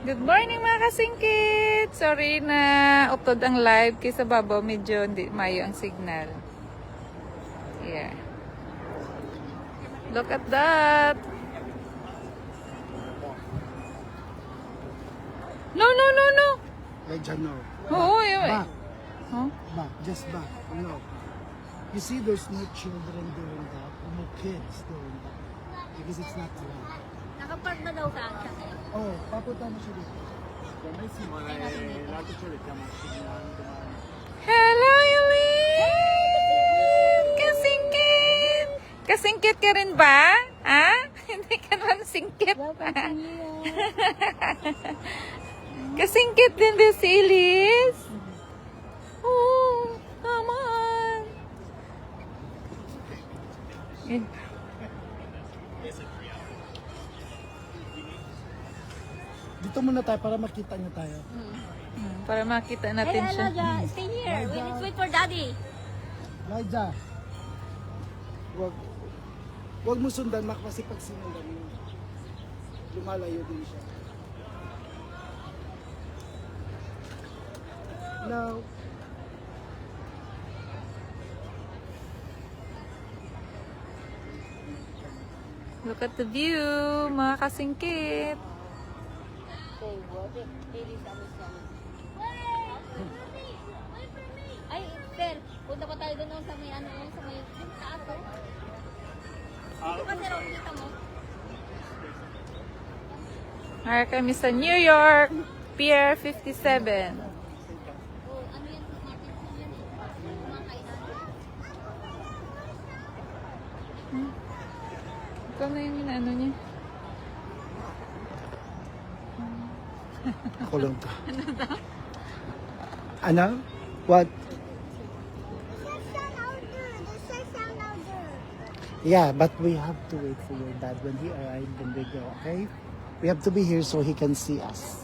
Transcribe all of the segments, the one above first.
Good morning mga kasingkit! Sorry na utod ang live kaysa babaw medyo hindi mayo ang signal. Yeah. Look at that! No, no, no, no! Like dyan, no. Oo, yun. Back. Huh? Back. Just back. No. You see, there's no children doing that. No kids doing that. Because it's not allowed. Nakapark na daw sa akin. Oh, papunta mo siya dito. Hello, Eileen! Kasingkit! Kasingkit ka rin ba? Ha? Hindi ka naman singkit. Kasingkit din ba si Elise? Oh, come on. Dito muna tayo para makita niyo tayo. Para makita Hey, natin siya. Elijah, stay here. Let's wait for daddy. Liza. Wag mo sundan, Mak, kasi pag sinundan mo, lumalayo din siya. Now, Look at the view, mga kasingkit. Ay, Fer, punta pa tayo doon sa may ano, sa may taas ko. Dito ka, Fer, kita mo. Ay, kami sa New York, Pier 57. Oh, ano yan, market mo yan eh. Mga kainan. Ikaw na yung ano niya. ako lang to. Ano? What? Yeah, but we have to wait for your dad when he arrived and we go, okay? We have to be here so he can see us.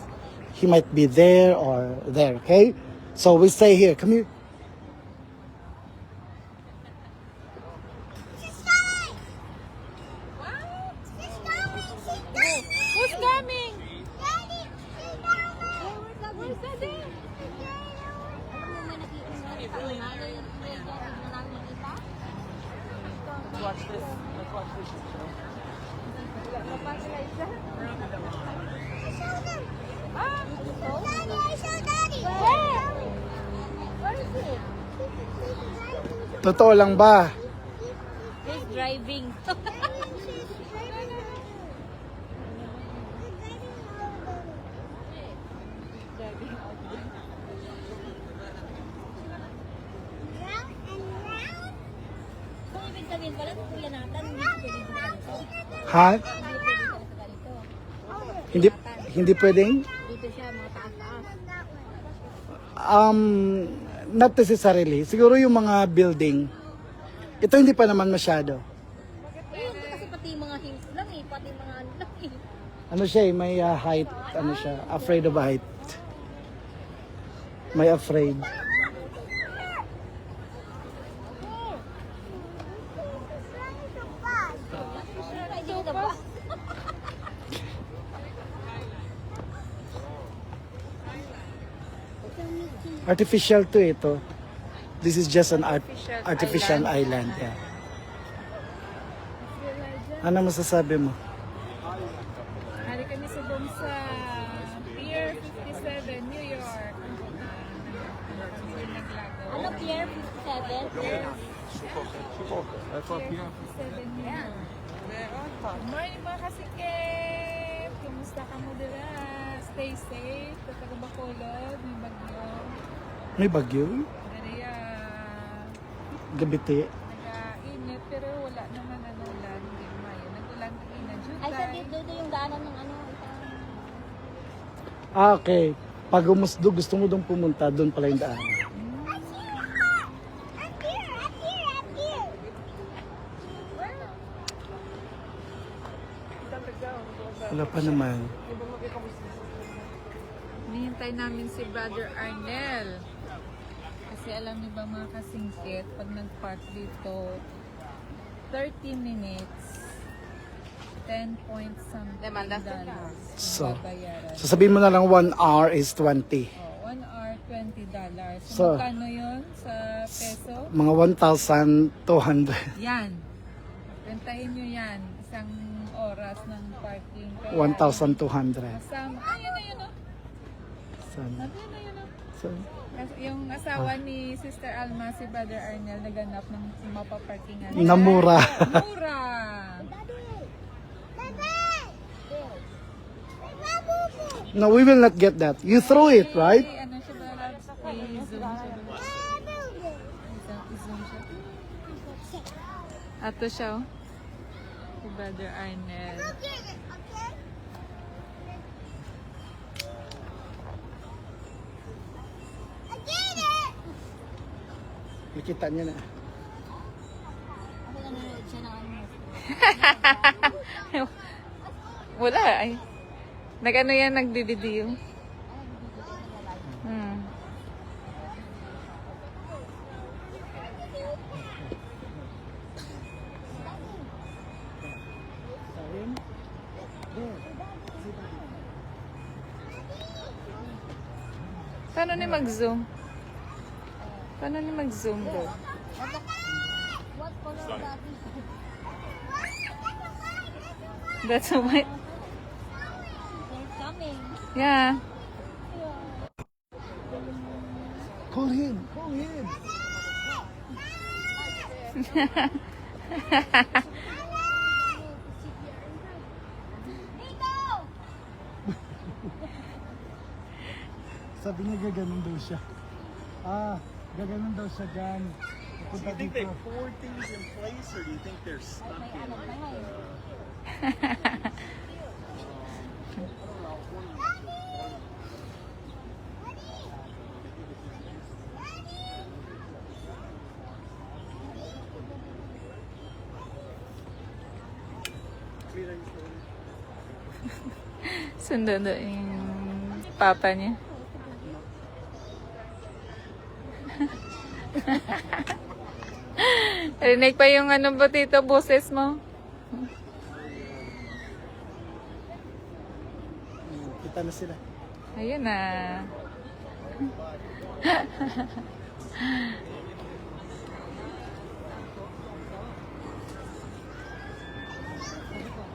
He might be there or there, okay? So we stay here. Come here. Who's coming? Where's daddy? Alam mo, may nakikita na namin makita. Watch this. Let's watch this show. Where is he? Totoo lang ba? He's driving. Kung ibig sabihin pala, kuya natin, hindi pwede dito sa ganito. Ha? Hindi pwede dito sa ganito. Hindi pwedeng? Dito siya, mga taas-taas. Not necessarily. Siguro yung mga building. Ito hindi pa naman masyado. Eh, kasi pati yung mga hills lang eh, pati mga ano lang eh. Ano siya eh, may height. Ano siya, afraid of height. May afraid. Riding the bus. Artificial to ito. This is just an artificial island. island. Yeah. Ano masasabi mo? Hari kami sa Bomsa, Pier 57, New York. Ano, Pier 57? Yan. Good morning mga kasingkit! Kumusta ka mo dira? Stay safe. Sa Bacolod, may bagyo. May bagyo? Dari Gabiti? nag-init pero wala naman ano ulan. Hindi mayo. Nag-ulan kanina. Ay, sa dito yung daanan ng ano. Okay. Pag gusto mo doon pumunta, doon pala yung daan. Wala pa naman. Hinihintay namin si Brother Arnel. Kasi alam niyo ba mga kasingkit, pag nag-park dito, 30 minutes, 10 point something dollars So, babayaran. So sabihin mo na lang 1 hour is 20. Oh, 1 hour, $20. So- So, magkano yun sa peso? Mga 1,200. Yan. Rentahin nyo yan. Isang oras ng parking. Kaya 1,200. Kasama. Ayun na yun, oh. So, Ayun na yun, oh. so, Yung asawa ni Sister Alma, si Brother Arnel, naganap ng mapaparkingan. na mura. Mura! No, we will not get that. You throw it, right? Ay, ano siya ba? I-zoom siya ba? I-zoom siya. Ato siya, oh. Si Brother Arnel. Nakita niya na. Ako nanonood siya ng ano. Wala, ay. Nag-ano yan, nagbi-video. Hmm. Paano ni mag-zoom? Paano ni mag-zoom daw? What color that is? That's why. They're coming. Yeah. Call him. Call him. Sabi niya gaganon daw siya. Gaganon daw siya dyan. Do you think they poured things in place, or do you think they're stuck in? Sundan daw yung papa niya. Rinig pa yung ano ba dito, boses mo? Kita na sila. Ayun na.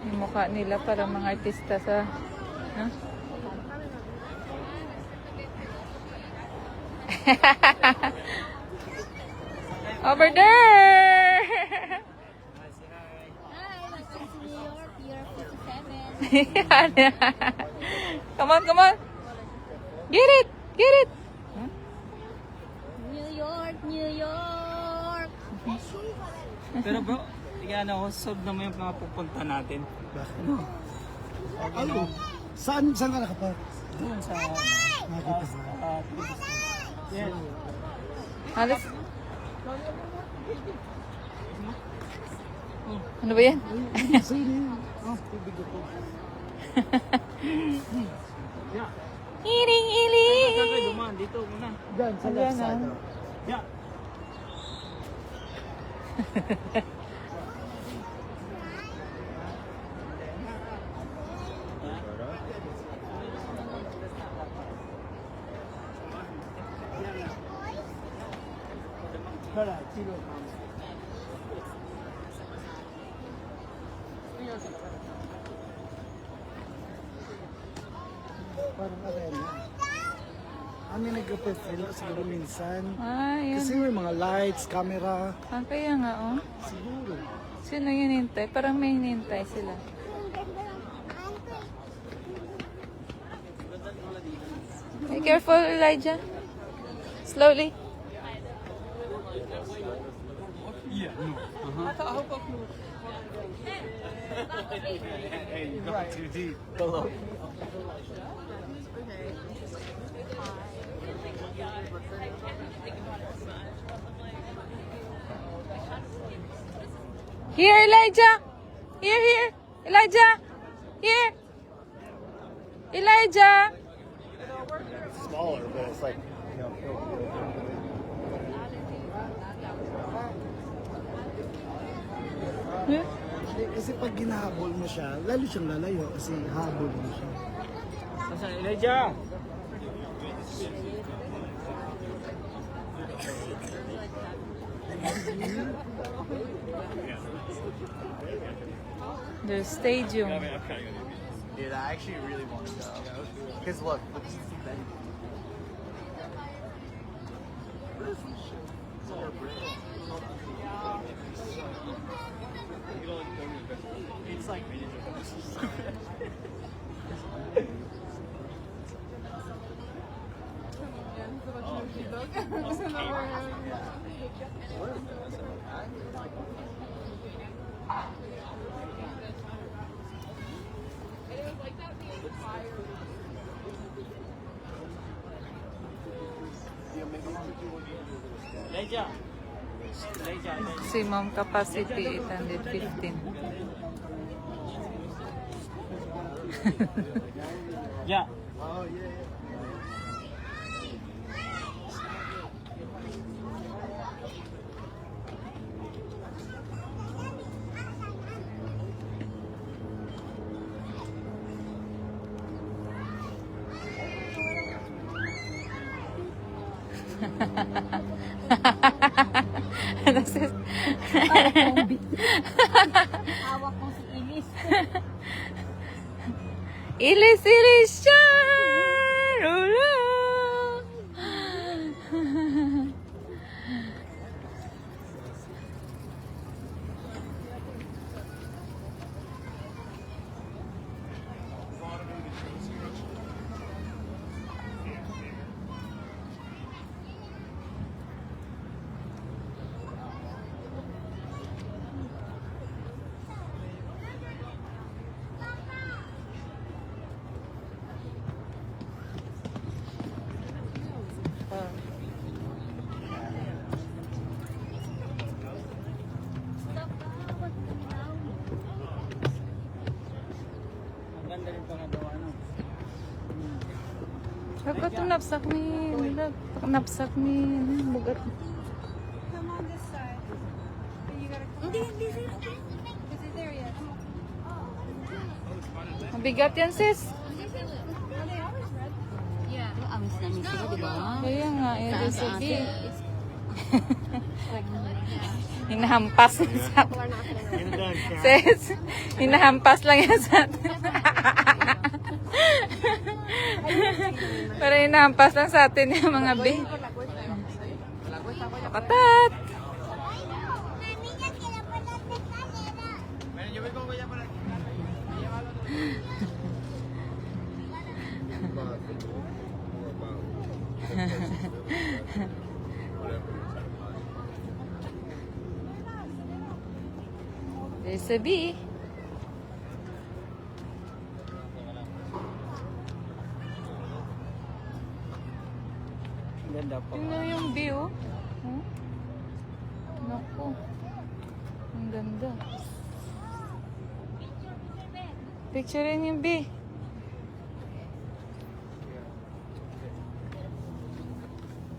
Yung mukha nila para mga artista sa... No? Over there! Hi, welcome to New York, Year 57. Come on, come on! Get it! Get it! New York, New York. Pero bro, tignan ako, solve na mo yung mga pupunta natin. Ano? Ano? Saan ka nakapark? Doon sa... Nakita ba? Yes. Alas. Ano ba yan? Sa'yo na yun. Tubig ako. Iring, iring! Kagay, dumaan dito muna. Diyan, sa left Ayan, side. ah. Yeah. Parang arena. Ano yung nag-prefer siguro minsan? Ah, yun. Kasi may mga lights, camera. Ah, kaya nga, oh. Siguro. Sino yun hintay? Parang may hinintay sila. Be careful, Elijah. Slowly. Yeah. Hey, you got too deep. Hello. Here, Elijah! Here, here! Elijah! Here! Elijah! Smaller, but it's like, Huh? Kasi pag ginahabol mo siya, lalo siyang lalayo kasi habol mo siya. Kasi Elijah! The stadium. Dude, I actually really want to go. Because look, this is the It's like Elijah! Elijah! Maximum capacity 815. Yeah. oh yeah. Ano sis? Hawak ko si Ilis. Ilis, ilis siya! Rula! Ang ganda rin pangagawa, no? Ako ito napsak ni... Napsak ni... Bugat. Hindi sir. Mabigat yan sis. Yeah. Amis na miss sila, di ba? Kaya nga, yun din sa B. Hinahampas na sa atin. Sis, hinahampas lang yan sa atin. Pero hinahampas lang sa atin yung mga B. Katat! There's a bee. Ang ganda pa. Tingnan yung bee, oh. Huh? Naku. Ang ganda. Picturein yung bee.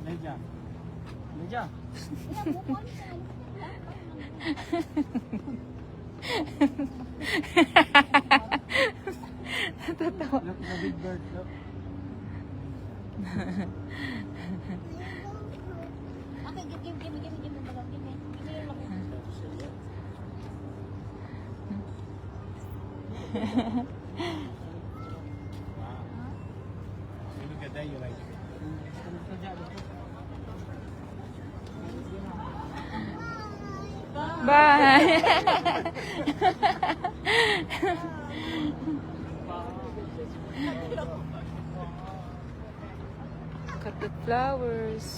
Elijah! Elijah! Totoo. Look, the big bird, look. Okay, give me balag, give me. Give me yung laki. Look at that, you like it. Bye! Look at the flowers.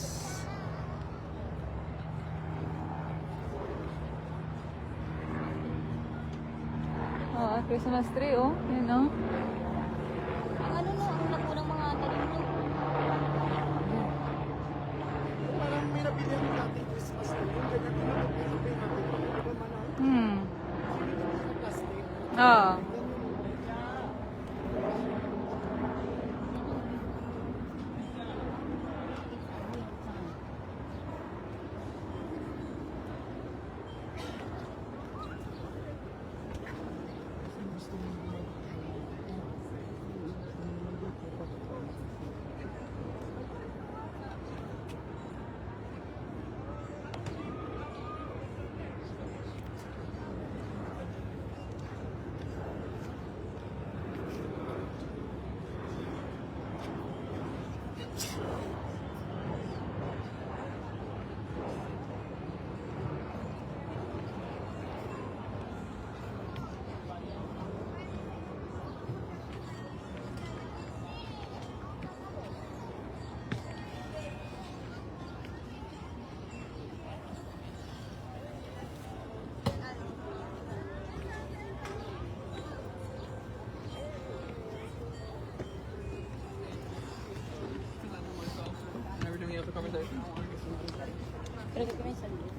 Oh, Christmas tree, oh. Yun, oh. Ang ano no, ang lako ng mga talim no. Parang may nabilihan natin Christmas tree. Yung ganyan pinapapilipin natin. Plastic. Oh. Never do we have a conversation? Pero kami sa loob.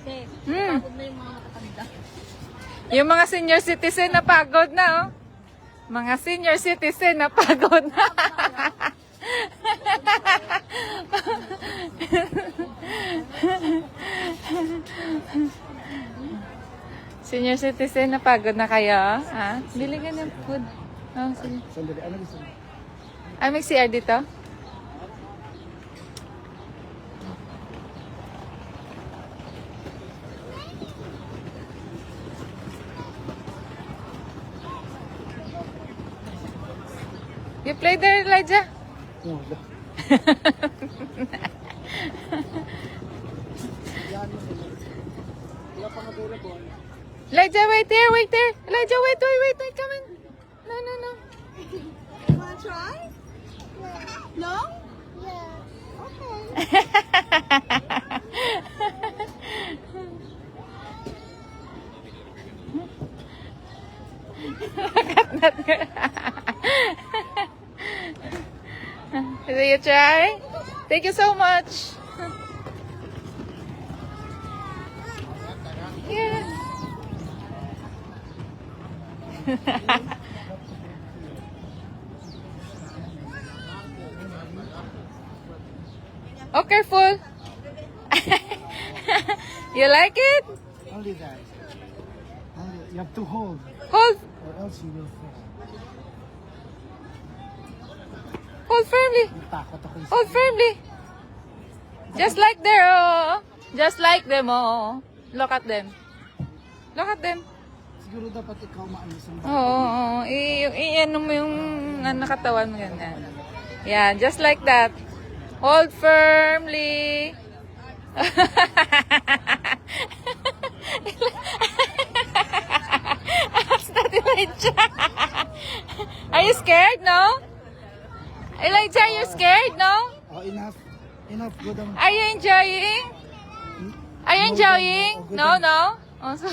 Okay, pagod na yung mga matatanda. Yung mga senior citizen na pagod na, oh. Mga senior citizen na pagod na. Senior citizen na pagod na kayo, ha? Bili ka ng food. Oh, sige. Sandali, ano gusto mo? May CR dito? You play there, Elijah? No, Elijah, wait there, wait there. Elijah, wait, come in. No. You wanna try? No? Yeah. Okay. Will you try? Thank you so much. Yeah. Oh, careful. You like it? only that. You have to hold, Hold, or else you will fall. hold firmly. Natakot ako. Hold firmly. Just like there, oh. Just like them, oh. Look at them. Look at them. Siguro dapat ikaw maano sa Oo, i-ano mo yung nakatawan mo ganyan. Yeah, just like that. Hold firmly. That's not Elijah. Are you scared, no? Elijah, are you scared, no? Oh, enough. Enough. Go down. Are you enjoying? Are you enjoying? No, no. Also.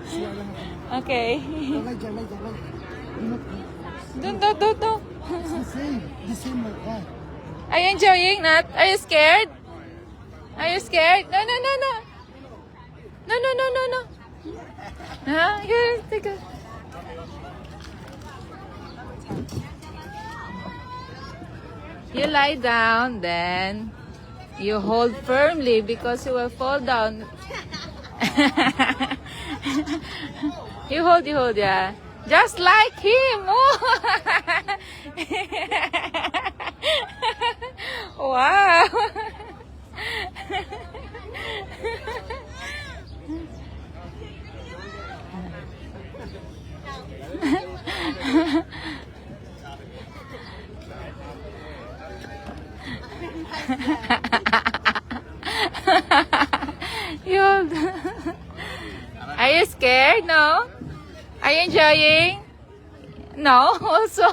Siya lang ako. Okay. Elijah. Enough. Do. It's the same. The same like that. Are you enjoying that? Are you scared? Are you scared? No. No. Huh? Here, take a... You lie down, then you hold firmly because you will fall down. You hold, yeah. Just like him. Oh. Wow. Yun. Are you scared? No? Are you enjoying? No, also.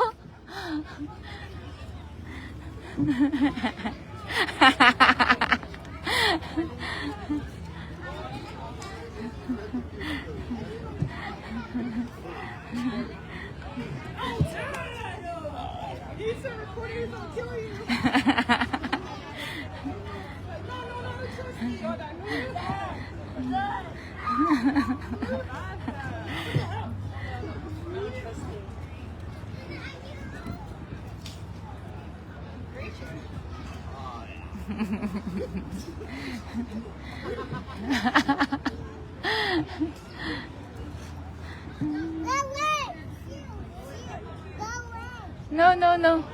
No, no, no.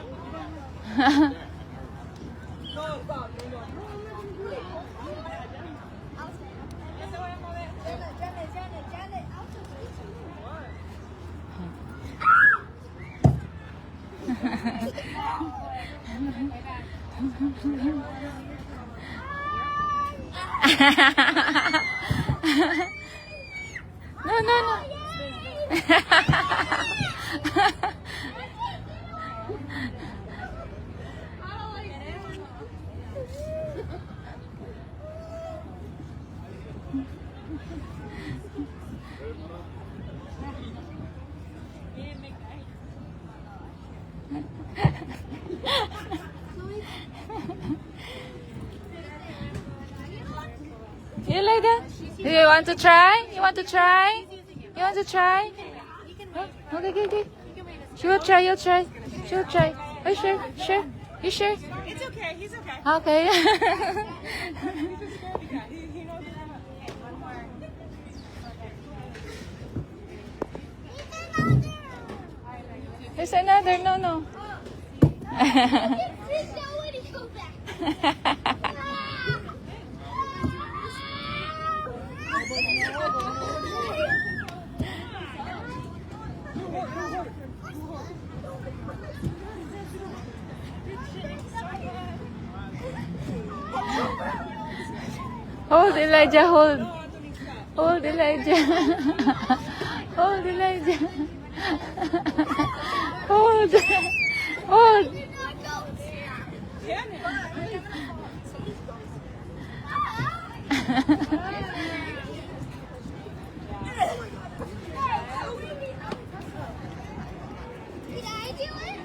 No, no, no. You like that? You want to try? You want to try? You want to try? Huh? Okay, okay, okay. She will try, you'll try. She'll try. Are you sure? Sure? You sure? It's okay. He's okay. Okay. There's another. No, no. Hold, Elijah, hold. Hold, Elijah. Hold, Elijah. Hold. Hold. Did I do it?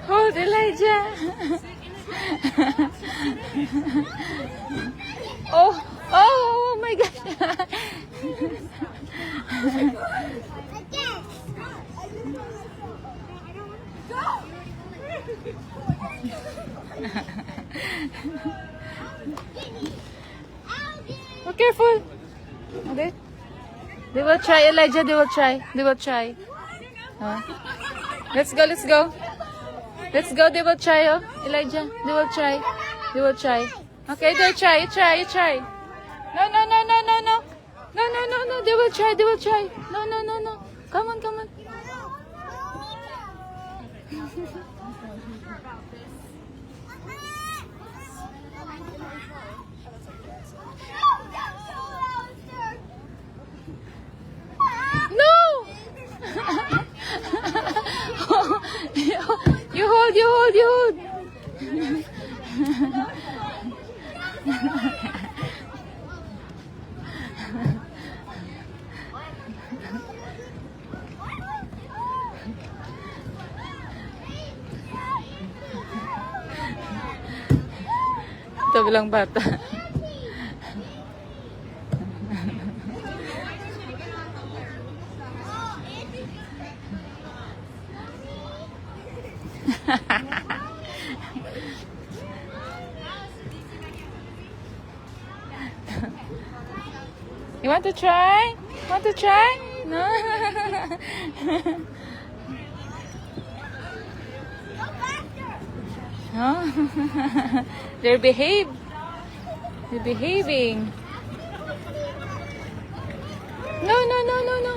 Hold, Elijah. Oh, oh my God. Again. Oh, careful. Okay. They will try, Elijah. They will try. They will try. Huh? Let's go. Let's go. Let's go. They will try. Oh, Elijah. They will try. They will try. Okay, they'll try. You try. You try. No, no, no, no, no, no. No, no, no, no. They will try. They will try. No, no, no, no. Come on, come on. No! You hold, you hold, you hold. Ito bilang bata. You want to try? Want to try? No? No? They're behaving. No, no, no, no, no.